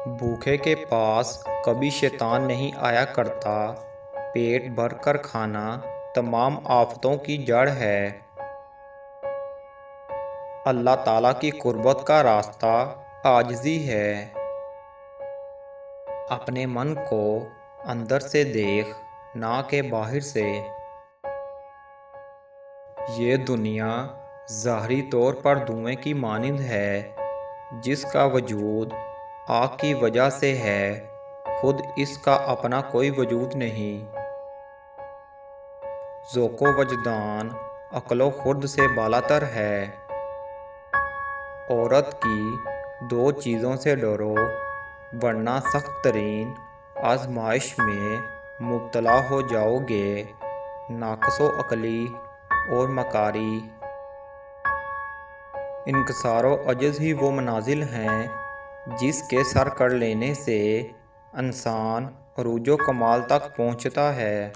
भूखे के पास कभी शैतान नहीं आया करता। पेट भर कर खाना तमाम आफतों की जड़ है। अल्लाह ताला की कुर्बत का रास्ता आजिज़ी है। अपने मन को अंदर से देख, ना के बाहर से। ये दुनिया ज़ाहरी तौर पर धुएं की मानिंद है, जिसका वजूद आग की वजह से है, खुद इसका अपना कोई वजूद नहीं। ज़ौक़ो वजदान अक्लो खुर्द से बालातर है। औरत की दो चीज़ों से डरो, वरना सख्त तरीन आजमाइश में मुब्तला हो जाओगे, नाक़िसो अक़ली और मकारी। इनकसारो अजज़ ही वो मनाजिल हैं, जिसके सर कर लेने से इंसान अरूजो कमाल तक पहुँचता है।